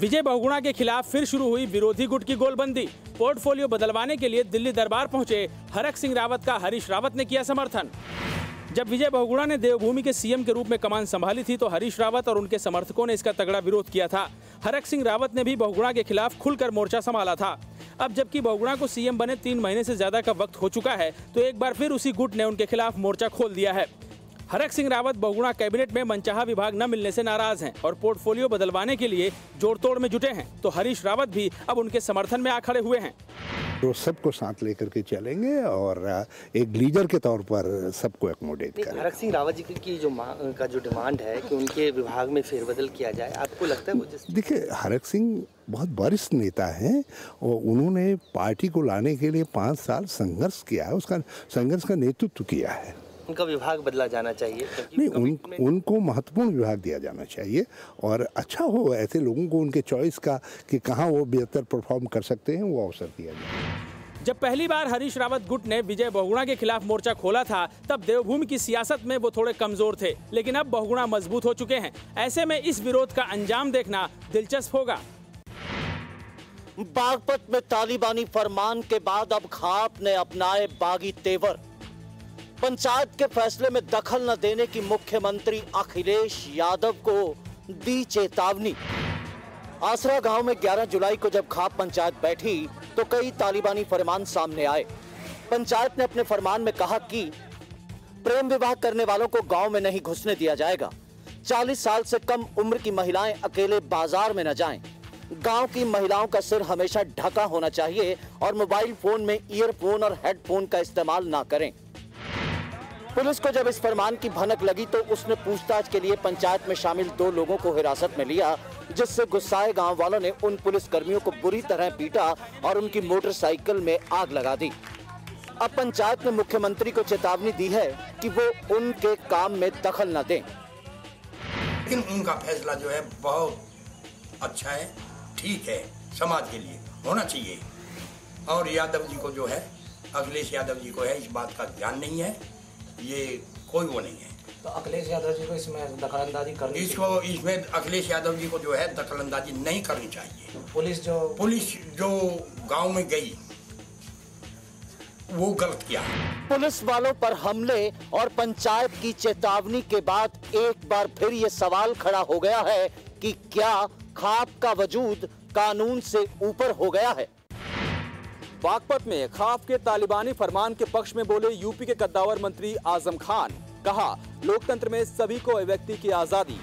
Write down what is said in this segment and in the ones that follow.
विजय बहुगुणा के खिलाफ फिर शुरू हुई विरोधी गुट की गोलबंदी। पोर्टफोलियो बदलवाने के लिए दिल्ली दरबार पहुंचे हरक सिंह रावत का हरीश रावत ने किया समर्थन। जब विजय बहुगुणा ने देवभूमि के सीएम के रूप में कमान संभाली थी तो हरीश रावत और उनके समर्थकों ने इसका तगड़ा विरोध किया था। हरक सिंह रावत ने भी बहुगुणा के खिलाफ खुलकर मोर्चा संभाला था। अब जबकि बहुगुणा को सीएम बने 3 महीने से ज्यादा का वक्त हो चुका है तो एक बार फिर उसी गुट ने उनके खिलाफ मोर्चा खोल दिया है। हरक सिंह रावत बहुगुणा कैबिनेट में मनचाहा विभाग न मिलने से नाराज हैं और पोर्टफोलियो बदलवाने के लिए जोड़तोड़ में जुटे हैं, तो हरीश रावत भी अब उनके समर्थन में आ खड़े हुए हैं। तो सबको साथ लेकर के चलेंगे और एक लीडर के तौर पर सबको एकोमोडेट करेंगे। हरक सिंह रावत जी की जो डिमांड है कि उनके विभाग में फेरबदल किया जाए, आपको लगता है वो? देखिए, हरक सिंह बहुत वरिष्ठ नेता हैं और उन्होंने पार्टी को लाने के लिए 5 साल संघर्ष किया है, उसका संघर्ष का नेतृत्व किया है। उनका विभाग बदला जाना चाहिए? नहीं, उनको महत्वपूर्ण विभाग दिया जाना चाहिए और अच्छा हो ऐसे लोगों को उनके चॉइस का कि कहाँ वो बेहतर परफॉर्म कर सकते हैं वो अवसर दिया जाए। जब पहली बार हरीश रावत गुट ने विजय बहुगुणा के खिलाफ मोर्चा खोला था तब देवभूमि की सियासत में वो थोड़े कमजोर थे, लेकिन अब बहुगुणा मजबूत हो चुके हैं। ऐसे में इस विरोध का अंजाम देखना दिलचस्प होगा। बागपत में तालिबानी फरमान के बाद अब खाप ने अपनाए बागी तेवर। पंचायत के फैसले में दखल न देने की मुख्यमंत्री अखिलेश यादव को दी चेतावनी। आसरा गांव में 11 जुलाई को जब खाप पंचायत बैठी तो कई तालिबानी फरमान सामने आए। पंचायत ने अपने फरमान में कहा कि प्रेम विवाह करने वालों को गांव में नहीं घुसने दिया जाएगा। 40 साल से कम उम्र की महिलाएं अकेले बाजार में न जाएं। गांव की महिलाओं का सिर हमेशा ढका होना चाहिए और मोबाइल फोन में ईयरफोन और हेडफोन का इस्तेमाल ना करें। पुलिस को जब इस फरमान की भनक लगी तो उसने पूछताछ के लिए पंचायत में शामिल 2 लोगों को हिरासत में लिया, जिससे गुस्साए गांव वालों ने उन पुलिस कर्मियों को बुरी तरह पीटा और उनकी मोटरसाइकिल में आग लगा दी। अब पंचायत ने मुख्यमंत्री को चेतावनी दी है कि वो उनके काम में दखल न दें। लेकिन उनका फैसला जो है बहुत अच्छा है, ठीक है, समाज के लिए होना चाहिए। और यादव जी को जो है, अखिलेश यादव जी को है इस बात का ज्ञान नहीं है, ये कोई वो नहीं है। तो अखिलेश यादव जी को इसमें दखलंदाजी करनी, इसमें अखिलेश यादव जी को जो है दखलंदाजी नहीं करनी चाहिए। पुलिस जो गांव में गई वो गलत किया। पुलिस वालों पर हमले और पंचायत की चेतावनी के बाद एक बार फिर ये सवाल खड़ा हो गया है कि क्या खाप का वजूद कानून से ऊपर हो गया है? बागपत में खाप के तालिबानी फरमान के पक्ष में बोले यूपी के कद्दावर मंत्री आजम खान। कहा, लोकतंत्र में सभी को अभिव्यक्ति की आजादी।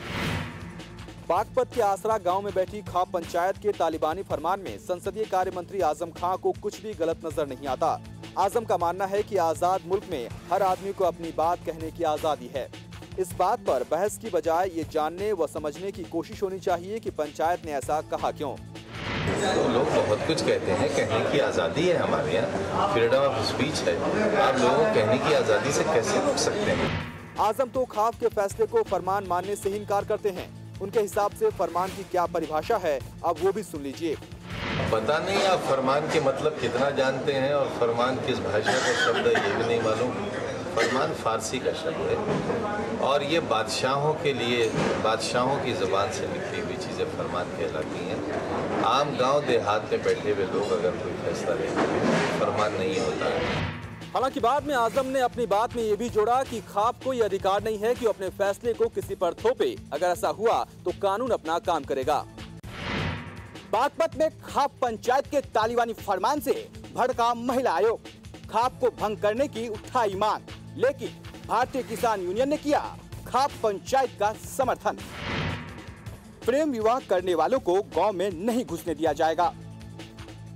बागपत के आसरा गांव में बैठी खाप पंचायत के तालिबानी फरमान में संसदीय कार्य मंत्री आजम खान को कुछ भी गलत नजर नहीं आता। आजम का मानना है कि आजाद मुल्क में हर आदमी को अपनी बात कहने की आजादी है। इस बात पर बहस की बजाय ये जानने व समझने की कोशिश होनी चाहिए कि पंचायत ने ऐसा कहा क्यों। तो लोग बहुत कुछ कहते हैं, कहने की आज़ादी है हमारे यहाँ, फ्रीडम ऑफ स्पीच है। आप लोगों को कहने की आज़ादी से कैसे रोक सकते हैं? आजम तो खाप के फैसले को फरमान मानने से ही इनकार करते हैं। उनके हिसाब से फरमान की क्या परिभाषा है, अब वो भी सुन लीजिए। पता नहीं आप फरमान के मतलब कितना जानते हैं और फरमान किस भाषा का शब्द है ये भी नहीं मालूम। फरमान फारसी का शब्द है और ये बादशाहों के लिए, बादशाहों की ज़बान से निकली हुई चीज़ें फरमान कहलाती हैं। आम गांव देहात में बैठे हुए लोग अगर कोई फैसला लेते हैं फरमान नहीं होता है। हालांकि बाद में आजम ने अपनी बात में ये भी जोड़ा कि खाप को ये अधिकार नहीं है कि अपने फैसले को किसी पर थोपे। अगर ऐसा हुआ तो कानून अपना काम करेगा। बागपत में खाप पंचायत के तालिबानी फरमान से भड़का महिला आयोग। खाप को भंग करने की उठाई मांग, लेकिन भारतीय किसान यूनियन ने किया खाप पंचायत का समर्थन। प्रेम विवाह करने वालों को गांव में नहीं घुसने दिया जाएगा।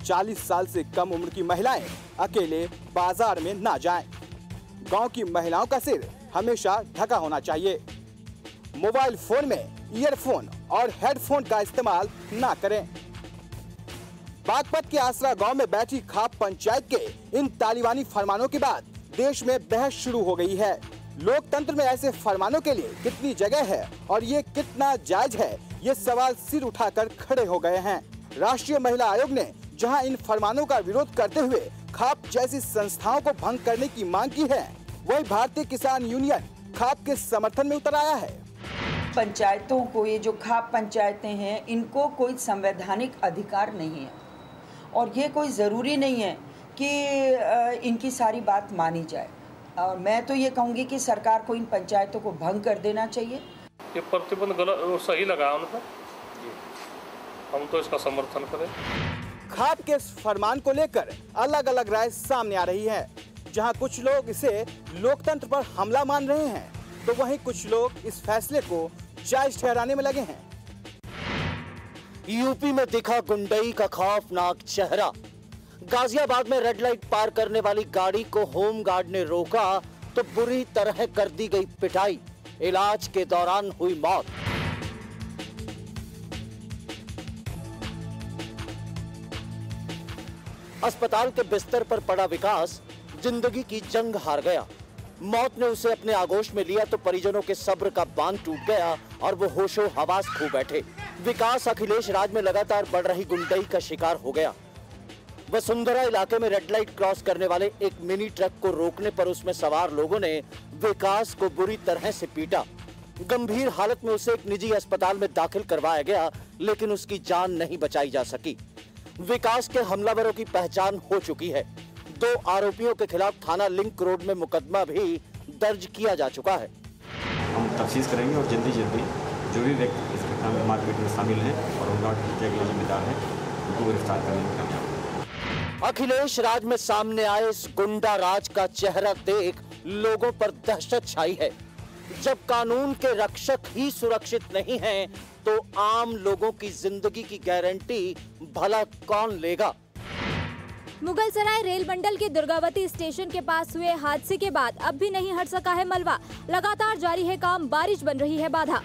40 साल से कम उम्र की महिलाएं अकेले बाजार में ना जाएं। गांव की महिलाओं का सिर हमेशा ढका होना चाहिए। मोबाइल फोन में ईयरफोन और हेडफोन का इस्तेमाल ना करें। बागपत के आसरा गांव में बैठी खाप पंचायत के इन तालिबानी फरमानों के बाद देश में बहस शुरू हो गई है। लोकतंत्र में ऐसे फरमानों के लिए कितनी जगह है और ये कितना जायज है, ये सवाल सिर उठाकर खड़े हो गए हैं। राष्ट्रीय महिला आयोग ने जहां इन फरमानों का विरोध करते हुए खाप जैसी संस्थाओं को भंग करने की मांग की है, वहीं भारतीय किसान यूनियन खाप के समर्थन में उतर आया है। पंचायतों को, ये जो खाप पंचायतें हैं, इनको कोई संवैधानिक अधिकार नहीं है और ये कोई ज़रूरी नहीं है कि इनकी सारी बात मानी जाए। और मैं तो ये कहूँगी कि सरकार को इन पंचायतों को भंग कर देना चाहिए। ये प्रतिबंध गलत सही लगा उन पर, हम तो इसका समर्थन करें। खाप के फरमान को लेकर अलग अलग राय सामने आ रही है। जहां कुछ लोग इसे लोकतंत्र पर हमला मान रहे हैं, तो वहीं कुछ लोग इस फैसले को जायज ठहराने में लगे हैं। यूपी में दिखा गुंडई का खौफनाक चेहरा। गाजियाबाद में रेड लाइट पार करने वाली गाड़ी को होमगार्ड ने रोका तो बुरी तरह कर दी गई पिटाई। इलाज के दौरान हुई मौत। अस्पताल के बिस्तर पर पड़ा विकास जिंदगी की जंग हार गया। मौत ने उसे अपने आगोश में लिया तो परिजनों के सब्र का बांध टूट गया और वो होशो हवास खो बैठे। विकास अखिलेश राज में लगातार बढ़ रही गुंडई का शिकार हो गया। वसुंधरा इलाके में रेड लाइट क्रॉस करने वाले एक मिनी ट्रक को रोकने पर उसमें सवार लोगों ने विकास को बुरी तरह से पीटा। गंभीर हालत में उसे एक निजी अस्पताल में दाखिल करवाया गया, लेकिन उसकी जान नहीं बचाई जा सकी। विकास के हमलावरों की पहचान हो चुकी है। 2 आरोपियों के खिलाफ थाना लिंक रोड में मुकदमा भी दर्ज किया जा चुका है। हम तफ्तीश करेंगे और जल्दी जो भी व्यक्ति इस घटना में मारपीट में शामिल है और उनका जिम्मेदार है, उनको गिरफ्तार करने में कामयाब। अखिलेश राज में सामने आए इस गुंडा राज का चेहरा देख लोगों पर दहशत छाई है। जब कानून के रक्षक ही सुरक्षित नहीं हैं, तो आम लोगों की जिंदगी की गारंटी भला कौन लेगा? मुगलसराय रेल मंडल के दुर्गावती स्टेशन के पास हुए हादसे के बाद अब भी नहीं हट सका है मलबा। लगातार जारी है काम, बारिश बन रही है बाधा।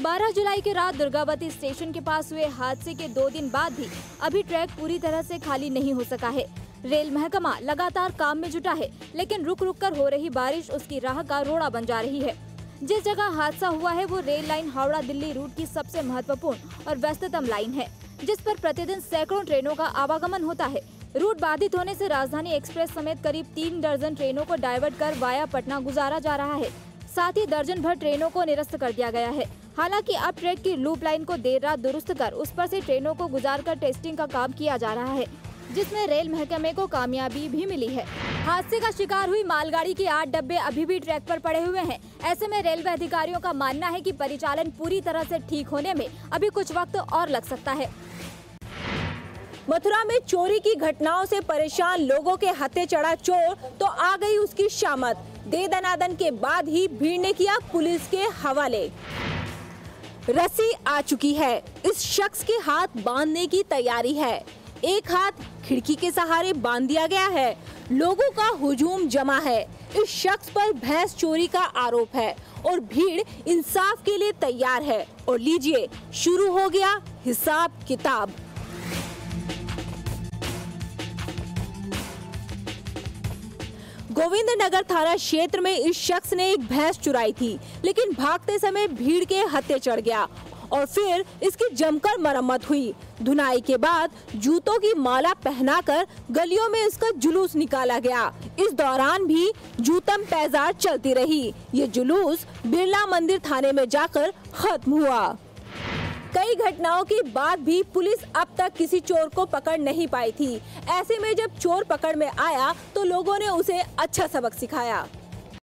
बारह जुलाई की रात दुर्गावती स्टेशन के पास हुए हादसे के 2 दिन बाद भी अभी ट्रैक पूरी तरह से खाली नहीं हो सका है। रेल महकमा लगातार काम में जुटा है, लेकिन रुक रुक कर हो रही बारिश उसकी राह का रोड़ा बन जा रही है। जिस जगह हादसा हुआ है वो rail line Howrah Delhi route की सबसे महत्वपूर्ण और व्यस्ततम लाइन है, जिस पर प्रतिदिन सैकड़ों ट्रेनों का आवागमन होता है। रूट बाधित होने से राजधानी एक्सप्रेस समेत करीब 3 दर्जन ट्रेनों को डाइवर्ट कर वाया पटना गुजारा जा रहा है। साथ ही दर्जन भर ट्रेनों को निरस्त कर दिया गया है। हालांकि अब ट्रैक की लूप लाइन को देर रात दुरुस्त कर उस पर से ट्रेनों को गुजारकर टेस्टिंग का काम किया जा रहा है, जिसमें रेल महकमे को कामयाबी भी मिली है। हादसे का शिकार हुई मालगाड़ी के 8 डब्बे अभी भी ट्रैक पर पड़े हुए हैं। ऐसे में रेलवे अधिकारियों का मानना है कि परिचालन पूरी तरह से ठीक होने में अभी कुछ वक्त और लग सकता है। मथुरा में चोरी की घटनाओं से परेशान लोगों के हत्थे चढ़ा चोर तो आ गई उसकी शामत। दे दनादन के बाद ही भीड़ ने किया पुलिस के हवाले। रस्सी आ चुकी है, इस शख्स के हाथ बांधने की तैयारी है। एक हाथ खिड़की के सहारे बांध दिया गया है। लोगों का हुजूम जमा है। इस शख्स पर भैंस चोरी का आरोप है और भीड़ इंसाफ के लिए तैयार है। और लीजिए, शुरू हो गया हिसाब किताब। गोविंद नगर थाना क्षेत्र में इस शख्स ने एक भैंस चुराई थी, लेकिन भागते समय भीड़ के हत्थे चढ़ गया और फिर इसकी जमकर मरम्मत हुई। धुनाई के बाद जूतों की माला पहनाकर गलियों में इसका जुलूस निकाला गया। इस दौरान भी जूतम पैजार चलती रही। ये जुलूस बिरला मंदिर थाने में जाकर खत्म हुआ। कई घटनाओं के बाद भी पुलिस अब तक किसी चोर को पकड़ नहीं पाई थी। ऐसे में जब चोर पकड़ में आया तो लोगों ने उसे अच्छा सबक सिखाया।